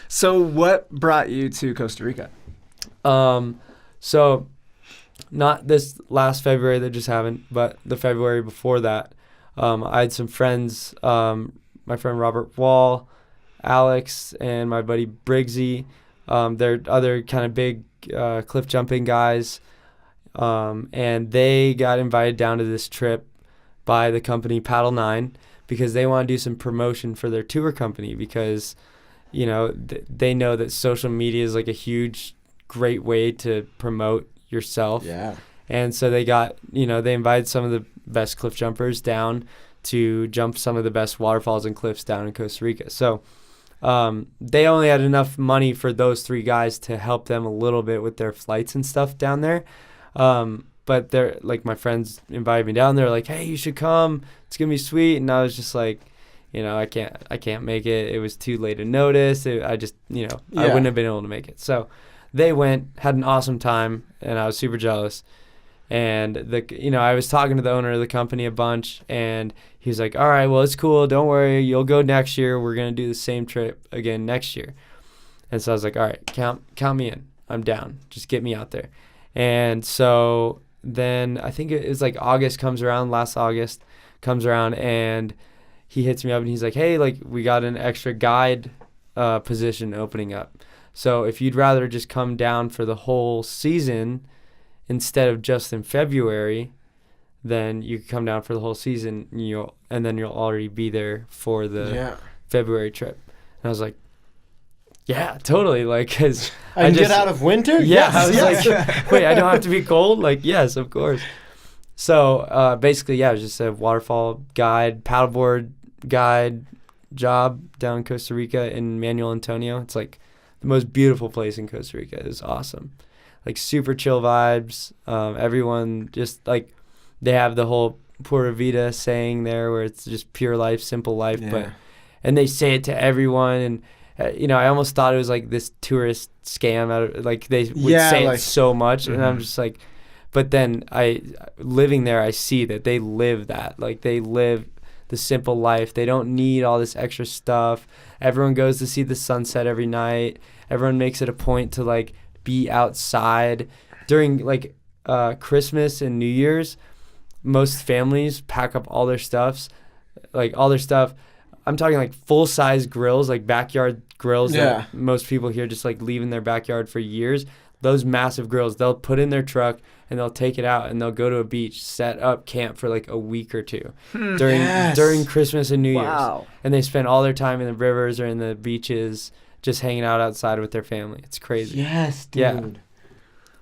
So what brought you to Costa Rica? So not this last February that just happened, but the February before that, I had some friends, my friend Robert Wall, Alex, and my buddy Briggsy. They're other kind of big cliff jumping guys, and they got invited down to this trip by the company Paddle 9 because they want to do some promotion for their tour company because, they know that social media is like a huge, great way to promote yourself. Yeah. And so they got, they invited some of the best cliff jumpers down to jump some of the best waterfalls and cliffs down in Costa Rica. So they only had enough money for those 3 guys to help them a little bit with their flights and stuff down there. But they're like, my friends invited me down. They're like, hey, you should come. It's going to be sweet. And I was just like, I can't make it. It was too late to notice. I just, I wouldn't have been able to make it. So they went, had an awesome time, and I was super jealous. And I was talking to the owner of the company a bunch, and he was like, all right, well, it's cool. Don't worry. You'll go next year. We're going to do the same trip again next year. And so I was like, all right, count me in. I'm down. Just get me out there. And so then I think it was like last August comes around, and he hits me up and he's like, hey, like we got an extra guide position opening up. So if you'd rather just come down for the whole season instead of just in February, then you can come down for the whole season and then you'll already be there for the February trip. And I was like, yeah, totally. Like, cause I get out of winter? Yeah. Yes, I was like, wait, I don't have to be cold? Like, yes, of course. So basically, it was just a waterfall guide, paddleboard guide job down in Costa Rica in Manuel Antonio. It's like the most beautiful place in Costa Rica. It was awesome. Like super chill vibes. Everyone just like, they have the whole Pura Vida saying there where it's just pure life, simple life. Yeah. And they say it to everyone. And, I almost thought it was like this tourist scam. Like they would say it so much. Mm-hmm. And I'm just like, but then living there, I see that they live that. Like they live the simple life. They don't need all this extra stuff. Everyone goes to see the sunset every night. Everyone makes it a point to like be outside during like Christmas and New Year's. Most families pack up all their stuff. I'm talking like full size grills, like backyard grills that most people here just like leave in their backyard for years. Those massive grills, they'll put in their truck and they'll take it out and they'll go to a beach, set up camp for like a week or two during Christmas and New Year's. And they spend all their time in the rivers or in the beaches just hanging out outside with their family. It's crazy. Yes, dude. Yeah.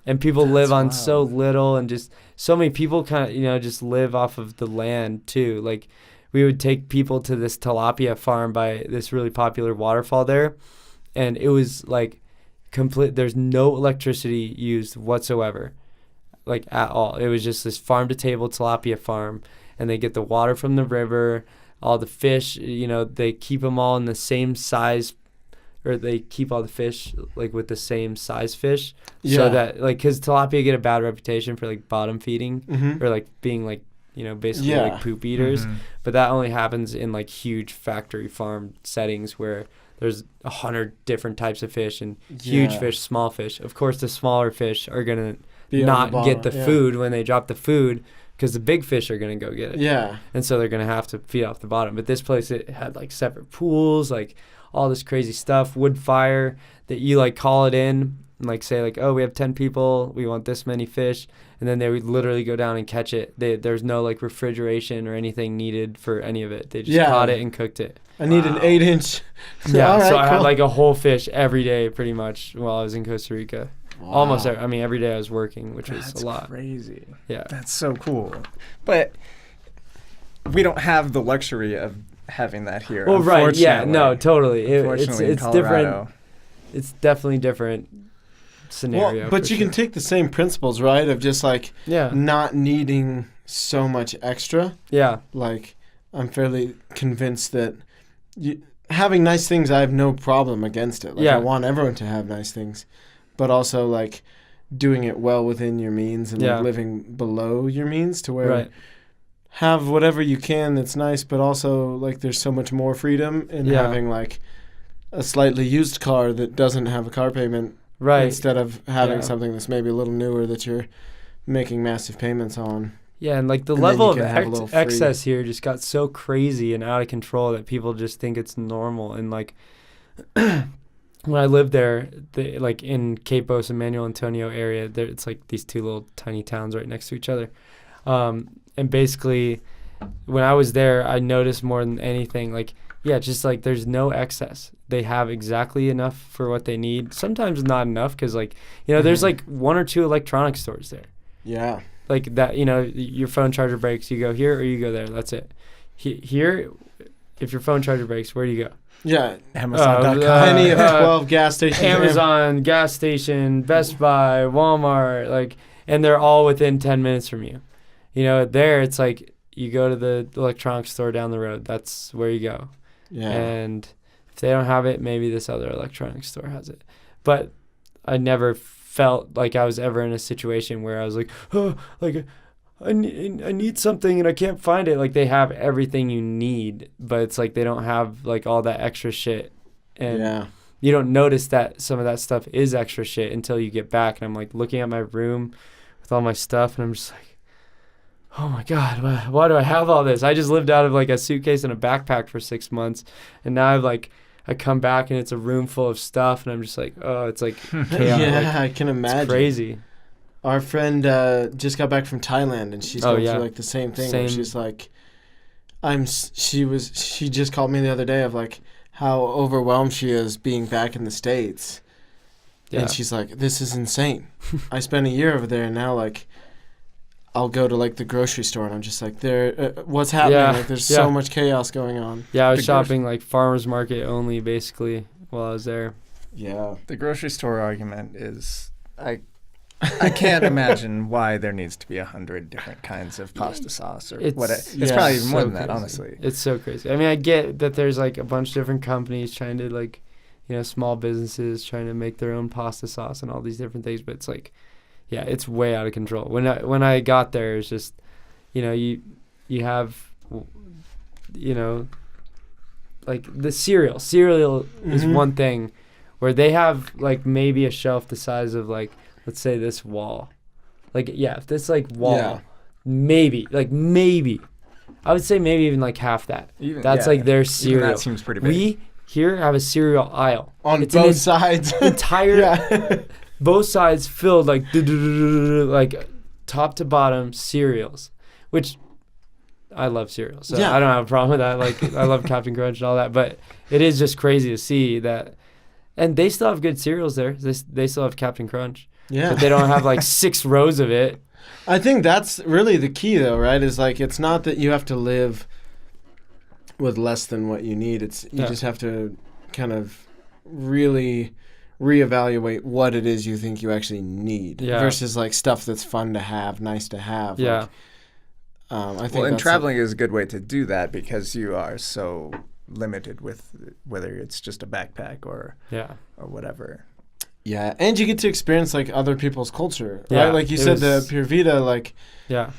And people live on so little, and just so many people kind of, just live off of the land too. Like we would take people to this tilapia farm by this really popular waterfall there, and it was like there's no electricity used whatsoever, like at all. It was just this farm to table tilapia farm, and they get the water from the river, all the fish, they keep them all in the same size, or they keep all the fish like with the same size fish, so that like, because tilapia get a bad reputation for like bottom feeding or like being like, basically like poop eaters. But that only happens in like huge factory farm settings where there's 100 different types of fish, and huge fish, small fish. Of course, the smaller fish are going to not get the food when they drop the food, because the big fish are going to go get it. Yeah. And so they're going to have to feed off the bottom. But this place, it had like separate pools, like all this crazy stuff, wood fire that you like call it in and like say like, oh, we have 10 people, we want this many fish. And then they would literally go down and catch it. There's no like refrigeration or anything needed for any of it. They just caught it and cooked it. I need an 8-inch. Yeah, so I had like a whole fish every day pretty much while I was in Costa Rica. Wow. Almost every day I was working, which was a lot. That's crazy. Yeah. That's so cool. But we don't have the luxury of having that here. Well, right. Yeah, no, totally. It's different. It's definitely different scenario. Well, but you can take the same principles, right? Of just like not needing so much extra. Yeah. Like I'm fairly convinced that having nice things, I have no problem against it. Like I want everyone to have nice things, but also like doing it well within your means and like living below your means to where have whatever you can that's nice, but also like there's so much more freedom in having like a slightly used car that doesn't have a car payment, right? Instead of having something that's maybe a little newer that you're making massive payments on. Yeah, and like the level of excess here just got so crazy and out of control that people just think it's normal. And like when I lived there, like in Capos and Manuel Antonio area, it's like these two little tiny towns right next to each other. And basically, when I was there, I noticed more than anything, like, yeah, just like there's no excess. They have exactly enough for what they need. Sometimes not enough because, like, you know, there's like 1 or 2 electronic stores there. Yeah. Like that, you know, your phone charger breaks, you go here or you go there. That's it. Here, if your phone charger breaks, where do you go? Yeah, Amazon.com. Any of the 12 gas stations. Amazon, gas station, Best Buy, Walmart, like, and they're all within 10 minutes from you. You know, there it's like you go to the electronics store down the road. That's where you go. Yeah. And if they don't have it, maybe this other electronics store has it. But I never felt like I was ever in a situation where I was like, oh, like I need something and I can't find it. Like they have everything you need, but it's like they don't have like all that extra shit. And you don't notice that some of that stuff is extra shit until you get back. And I'm like looking at my room with all my stuff and I'm just like, oh my God, why do I have all this? I just lived out of like a suitcase and a backpack for 6 months. And now I come back and it's a room full of stuff and I'm just like, oh, it's like chaos. Yeah, like, I can imagine. It's crazy. Our friend just got back from Thailand and she's going through like the same thing. Where she's like, she just called me the other day of like how overwhelmed she is being back in the States. Yeah. And she's like, this is insane. I spent a year over there and now like I'll go to like the grocery store and I'm just like, what's happening? Yeah. Like there's so much chaos going on. Yeah, I was shopping like farmers market only basically while I was there. Yeah. The grocery store argument is I can't imagine why there needs to be 100 different kinds of pasta sauce or what. It's probably even more than that, honestly. It's so crazy. I mean, I get that there's like a bunch of different companies trying to like, you know, small businesses trying to make their own pasta sauce and all these different things, but it's like, yeah, it's way out of control. When I got there, it's just, you know, you have, you know, like the cereal. Cereal is one thing where they have like maybe a shelf the size of like, let's say this wall. Like, yeah, if this like wall, maybe. I would say maybe even like half that. That's like their cereal. Even that seems pretty big. We here have a cereal aisle. On both sides. Entire, both sides filled like, like top to bottom cereals, which I love cereal. So I don't have a problem with that. Like, I love Captain Crunch and all that. But it is just crazy to see that. And they still have good cereals there. They still have Captain Crunch. Yeah. But they don't have like 6 rows of it. I think that's really the key though, right? Is like it's not that you have to live with less than what you need. It's you just have to kind of really reevaluate what it is you think you actually need versus like stuff that's fun to have, nice to have. Yeah. Like, I think and traveling is a good way to do that because you are so limited with whether it's just a backpack or whatever. Yeah, and you get to experience like other people's culture, right? Like you said, the Pure Vita like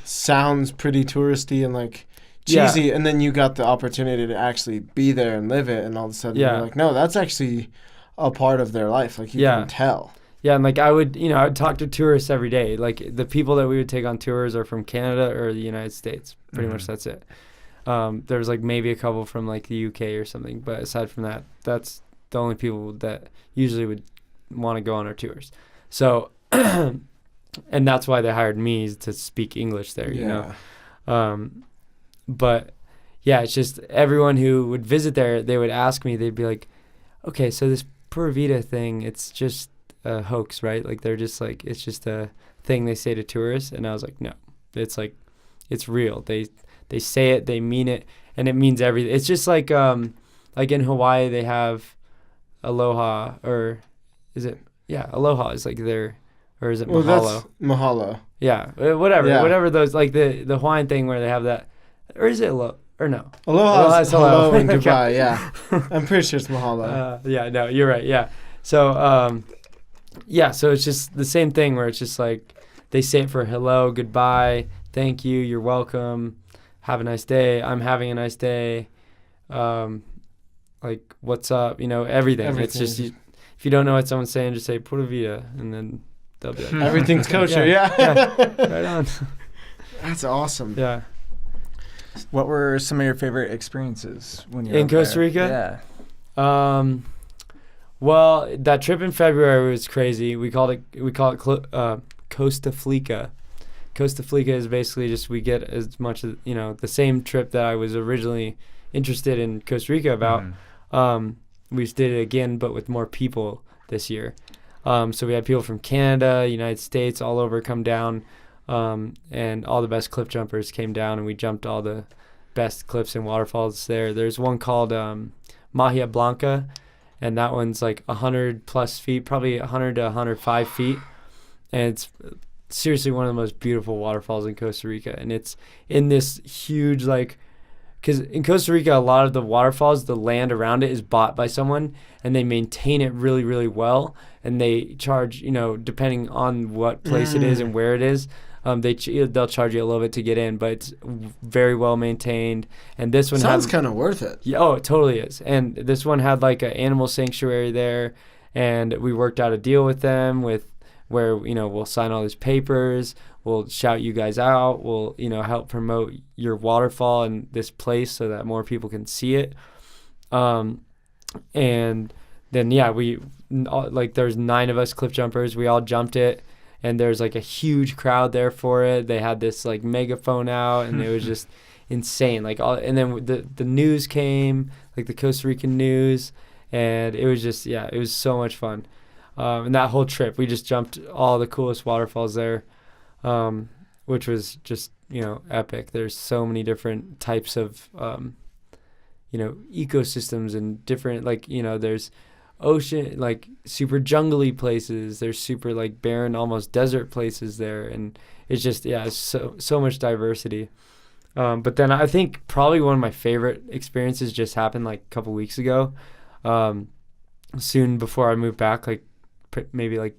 sounds pretty touristy and like cheesy, and then you got the opportunity to actually be there and live it, and all of a sudden you're like, no, that's actually a part of their life. Like you can tell. Yeah, and like I would talk to tourists every day. Like the people that we would take on tours are from Canada or the United States. Pretty much that's it. There's like maybe a couple from like the UK or something, but aside from that, that's the only people that usually would want to go on our tours. So, and that's why they hired me to speak English there, you know. But yeah, it's just everyone who would visit there, they would ask me, they'd be like, okay, so this Pura Vida thing, it's just a hoax, right? Like they're just like, it's just a thing they say to tourists. And I was like, no, it's like, it's real. They say it, they mean it, and it means everything. It's just like in Hawaii, they have aloha, or is it? Yeah, aloha is like their, or is it mahalo? Well, that's mahalo. Yeah, whatever those, like the Hawaiian thing where they have that, or is it aloha? Or no? Aloha is hello and goodbye, yeah. I'm pretty sure it's mahalo. Yeah, no, you're right, yeah. So, so it's just the same thing where it's just like, they say it for hello, goodbye, thank you, you're welcome, have a nice day, I'm having a nice day. Like like, what's up, everything. It's just, if you don't know what someone's saying, just say Pura Vida, and then they'll be like, everything's kosher. Yeah. Right on. That's awesome. Yeah. What were some of your favorite experiences when you were in Costa Rica? Yeah. Well, that trip in February was crazy. We call it Costa Flica. Costa Flica is basically just we get as much as the same trip that I was originally interested in Costa Rica about. We just did it again, but with more people this year. So we had people from Canada, United States, all over come down, and all the best cliff jumpers came down, and we jumped all the best cliffs and waterfalls there. There's one called Mahia Blanca, and that one's like 100 plus feet, probably 100 to 105 feet, and it's seriously one of the most beautiful waterfalls in Costa Rica. And it's in this huge, because in Costa Rica, a lot of the waterfalls, the land around it is bought by someone, and they maintain it really, really well, and they charge, depending on what place it is and where it is, they'll charge you a little bit to get in, but it's very well maintained. And this one sounds kind of worth it. Yeah, oh, it totally is. And this one had like an animal sanctuary there, and we worked out a deal with them where we'll sign all these papers, we'll shout you guys out, we'll help promote your waterfall in this place so that more people can see it. And then there's 9 of us cliff jumpers, we all jumped it. And there's like a huge crowd there for it. They had this like megaphone out, and it was just insane. And then the news came, like the Costa Rican news, and it was just it was so much fun. And that whole trip, we just jumped all the coolest waterfalls there, which was just epic. There's so many different types of ecosystems and different there's ocean, like super jungly places, there's super like barren, almost desert places there, and it's just it's so much diversity. But then I think probably one of my favorite experiences just happened like a couple weeks ago, soon before I moved back, like maybe like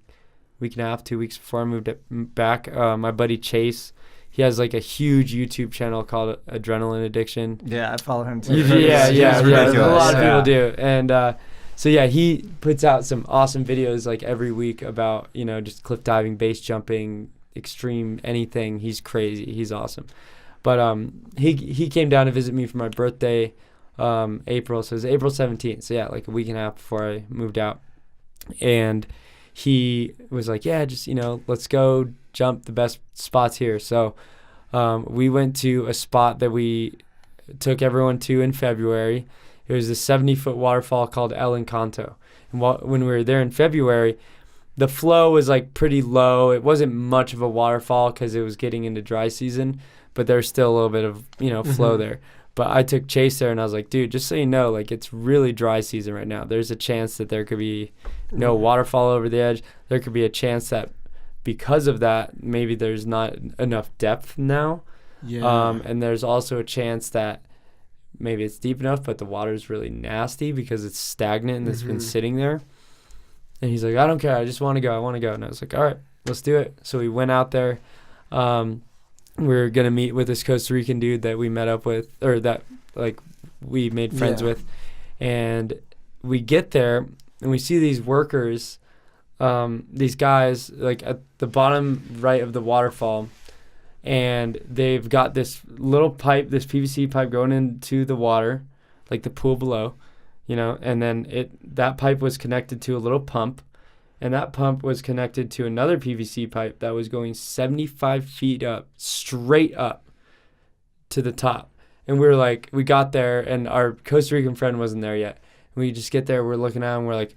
week and a half, 2 weeks before I moved back. My buddy Chase, he has like a huge YouTube channel called Adrenaline Addiction. Yeah, I follow him too. Yeah. A lot of people do. And so he puts out some awesome videos like every week about just cliff diving, base jumping, extreme anything. He's crazy. He's awesome. But he came down to visit me for my birthday, April. So it was April 17th. So like a week and a half before I moved out. And he was like, just let's go jump the best spots here. So we went to a spot that we took everyone to in February. It was a 70-foot waterfall called El Encanto. And when we were there in February, the flow was like pretty low. It wasn't much of a waterfall because it was getting into dry season, but there's still a little bit of flow there. But I took Chase there, and I was like, dude, just so you know, like it's really dry season right now. There's a chance that there could be no waterfall over the edge. There could be a chance that because of that, maybe there's not enough depth now. Yeah. And there's also a chance that maybe it's deep enough, but the water is really nasty because it's stagnant and it's been sitting there. And he's like, I don't care. I just want to go. I want to go. And I was like, all right, let's do it. So we went out there. We were going to meet with this Costa Rican dude that we met up with, or that like we made friends with. And we get there and we see these workers, these guys like at the bottom right of the waterfall. And they've got this little pipe, this PVC pipe going into the water, like the pool below, and then that pipe was connected to a little pump, and that pump was connected to another PVC pipe that was going 75 feet up, straight up to the top. And we got there, and our Costa Rican friend wasn't there yet. And we just get there, we're looking at him, we're like,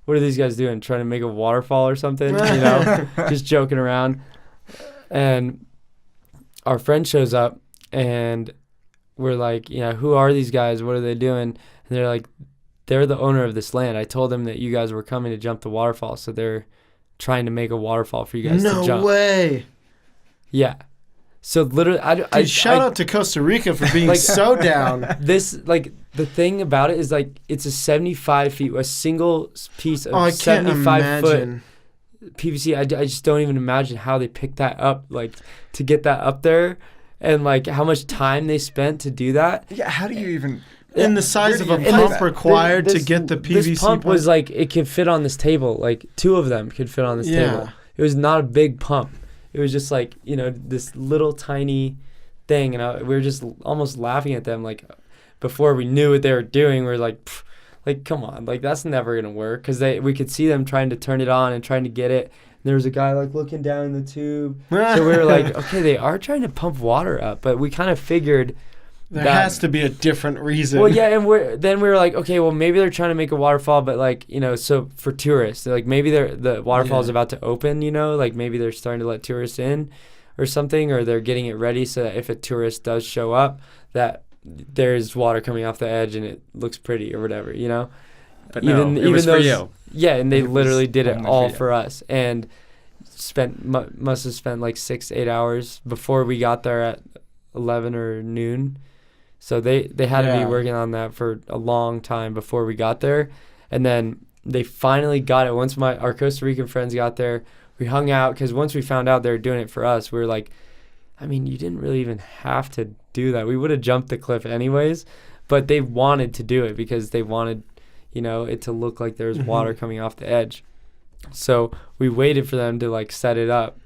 what are these guys doing? Trying to make a waterfall or something, just joking around. And our friend shows up, and we're like, who are these guys? What are they doing? And they're like, they're the owner of this land. I told them that you guys were coming to jump the waterfall, so they're trying to make a waterfall for you guys to jump. No way. Yeah. So literally, shout out to Costa Rica for being so down. This the thing about it is it's a 75 feet, a single piece of 75 foot PVC. I just don't even imagine how they picked that up, to get that up there, and how much time they spent to do that. Yeah, how do you even? in the size of a pump required to get the PVC this pump pipe? was like, it could fit on this table. Like 2 of them could fit on this table. It was not a big pump. It was just like, this little tiny thing. And we were just almost laughing at them. Like, before we knew what they were doing, we were like, come on. Like, that's never going to work. Because we could see them trying to turn it on and trying to get it. There was a guy like looking down in the tube. So we were like, okay, they are trying to pump water up, but we kind of figured there has to be a different reason. Well, yeah, and then we were like, okay, well maybe they're trying to make a waterfall, but like, so for tourists, like maybe the waterfall is about to open, like maybe they're starting to let tourists in or something, or they're getting it ready so that if a tourist does show up, that there's water coming off the edge and it looks pretty or whatever, But it was for you. Yeah, and they literally did it all for us, and must have spent like 6 to 8 hours before we got there at 11 or noon. So they had to be working on that for a long time before we got there, and then they finally got it. Once our Costa Rican friends got there, we hung out, because once we found out they were doing it for us, we were like, I mean, you didn't really even have to do that. We would have jumped the cliff anyways, but they wanted to do it because they wanted it to look like there was water coming off the edge. So we waited for them to like set it up,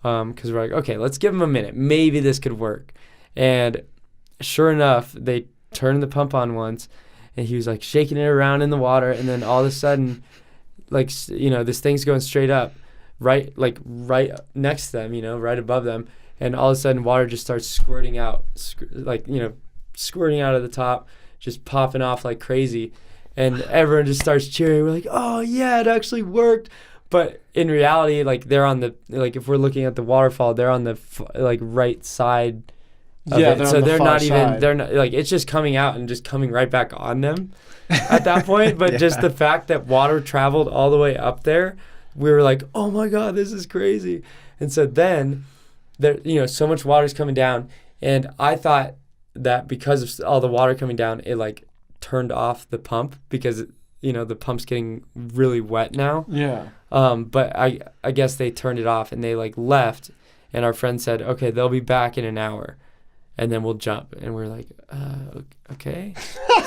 because we're like, okay, let's give them a minute. Maybe this could work. And sure enough, they turned the pump on once, and he was like shaking it around in the water, and then all of a sudden, like, this thing's going straight up, right next to them, right above them, and all of a sudden water just starts squirting out, squirting out of the top, just popping off like crazy. And everyone just starts cheering. We're like, oh, yeah, it actually worked. But in reality, like, they're on the, like, if we're looking at the waterfall, they're on the, right side of it. So they're not even, they're not, like, it's just coming out and just coming right back on them at that point. But just the fact that water traveled all the way up there, we were like, oh, my God, this is crazy. And so then, there, so much water's coming down. And I thought that because of all the water coming down, it, like, turned off the pump, because the pump's getting really wet now. But I guess they turned it off and they like left, and our friend said, okay, they'll be back in an hour and then we'll jump. And we're like, okay.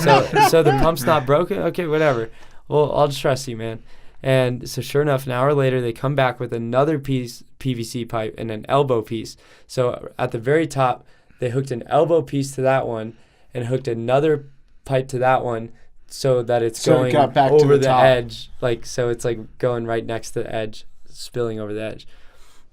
so the pump's not broken? Okay, whatever. Well, I'll just trust you, man. And so sure enough, an hour later, they come back with another piece PVC pipe and an elbow piece. So at the very top, they hooked an elbow piece to that one and hooked another pipe to that one, so that it's going over the edge, like, so it's like going right next to the edge, spilling over the edge.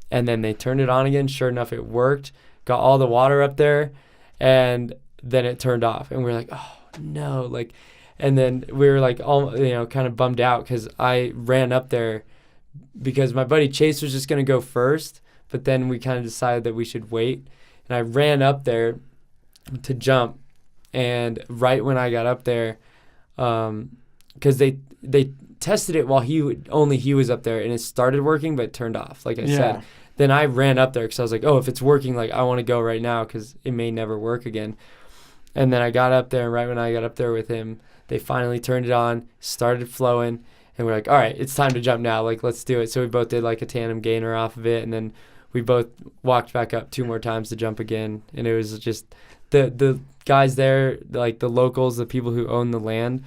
And then they turned it on again. Sure enough, it worked, got all the water up there, and then it turned off, and we're like, oh no, like, and then we were like, all kind of bummed out, because I ran up there because my buddy Chase was just going to go first, but then we kind of decided that we should wait, and I ran up there to jump. And right when I got up there, because they tested it while he was up there, and it started working, but it turned off, like I said. Then I ran up there because I was like, oh, if it's working, like, I want to go right now because it may never work again. And then I got up there, and right when I got up there with him, they finally turned it on, started flowing, and we're like, all right, it's time to jump now. Like, let's do it. So we both did like a tandem gainer off of it, and then we both walked back up 2 more times to jump again. And it was just the guys there, like the locals, the people who own the land,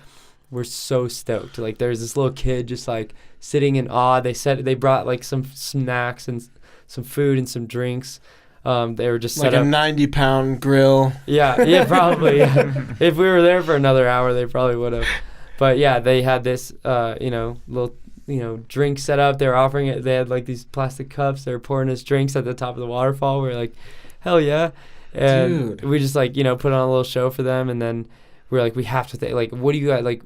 were so stoked. Like, there's this little kid just like sitting in awe. They said they brought like some snacks and some food and some drinks. They were just set up. Like a 90-pound grill. Yeah, probably. Yeah. If we were there for another hour, they probably would have. But yeah, they had this, little, drink set up. They were offering it. They had like these plastic cups. They were pouring us drinks at the top of the waterfall. We were like, hell yeah. And we just like, put on a little show for them. And then we were like, we have to, what do you guys, like,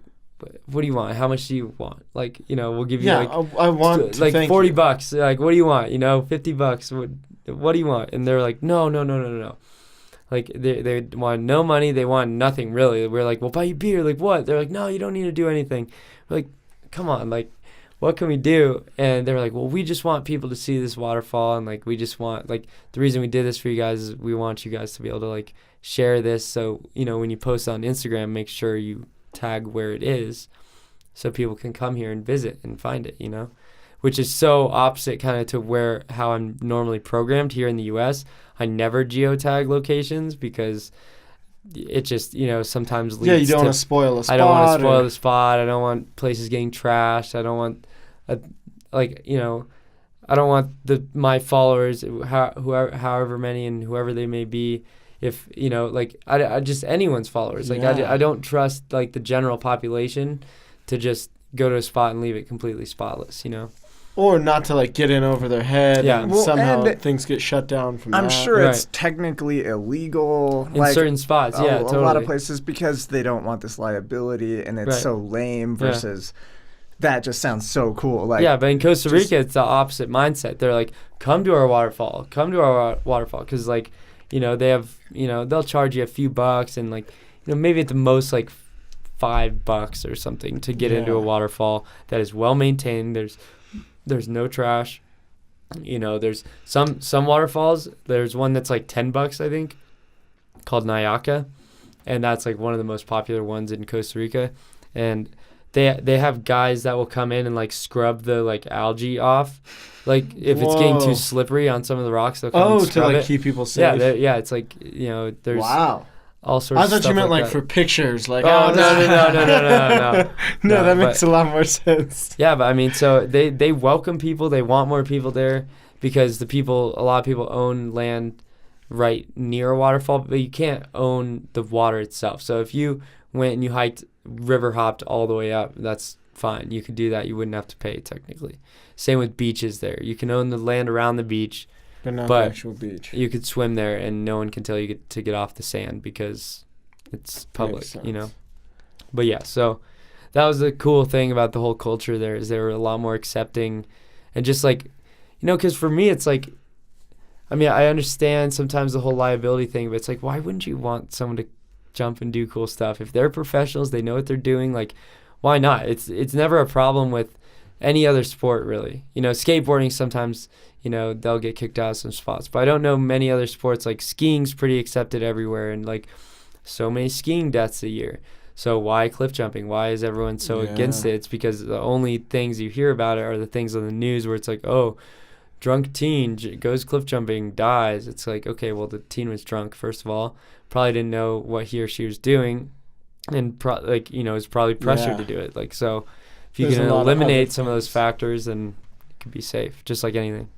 what do you want? How much do you want? Like, we'll give you I want like $40. Like, what do you want? $50. What do you want? And they're like, no. Like, they want no money. They want nothing, really. We're like, we'll buy you beer. Like, what? They're like, no, you don't need to do anything. We're like, come on, like, what can we do? And they were like, well, we just want people to see this waterfall. And, like, we just want, like, the reason we did this for you guys is we want you guys to be able to, like, share this. So, when you post on Instagram, make sure you tag where it is so people can come here and visit and find it, which is so opposite kind of to how I'm normally programmed here in the U.S. I never geotag locations because it just, sometimes leads to... Yeah, you don't want to spoil a spot. I don't want to spoil the spot. I don't want places getting trashed. I don't want, I don't want my followers, however many and whoever they may be, if, I just anyone's followers. Like, I don't trust, like, the general population to just go to a spot and leave it completely spotless, Or not to, like, get in over their head and somehow things get shut down from that. I'm sure it's technically illegal. In certain spots, totally. A lot of places, because they don't want this liability, and it's so lame versus... That just sounds so cool. Like, but in Costa Rica, it's the opposite mindset. They're like, come to our waterfall. Because, like, they have, they'll charge you a few bucks and, like, maybe at the most, like, $5 or something to get into a waterfall that is well maintained. There's no trash. There's some waterfalls. There's one that's like $10, I think, called Nayaka, and that's like one of the most popular ones in Costa Rica. And they have guys that will come in and like scrub the like algae off, like if it's getting too slippery on some of the rocks. They'll come and scrub to like it. keep people safe. It's like there's all sorts. I of thought stuff you meant like that. For pictures, like no. No, that makes a lot more sense. Yeah, but I mean, so they welcome people. They want more people there because a lot of people own land right near a waterfall, but you can't own the water itself. So if you went and you hiked, river hopped all the way up, that's fine. You could do that. You wouldn't have to pay technically. Same with beaches there. You can own the land around the beach, but not the actual beach. You could swim there and no one can tell you to get off the sand because it's public, But yeah, so that was the cool thing about the whole culture there is they were a lot more accepting and just like, because for me it's like, I mean, I understand sometimes the whole liability thing, but it's like, why wouldn't you want someone to jump and do cool stuff? If they're professionals, they know what they're doing, like, why not? It's never a problem with any other sport, really. Skateboarding sometimes, they'll get kicked out of some spots, but I don't know many other sports. Like skiing's pretty accepted everywhere, and like so many skiing deaths a year. So why cliff jumping? Why is everyone so against it? It's because the only things you hear about it are the things on the news where it's like, oh, drunk teen goes cliff jumping, dies. It's like, okay, well, the teen was drunk, first of all, probably didn't know what he or she was doing, and is probably pressured to do it. Like, so if you can eliminate some of those factors, then it could be safe, just like anything.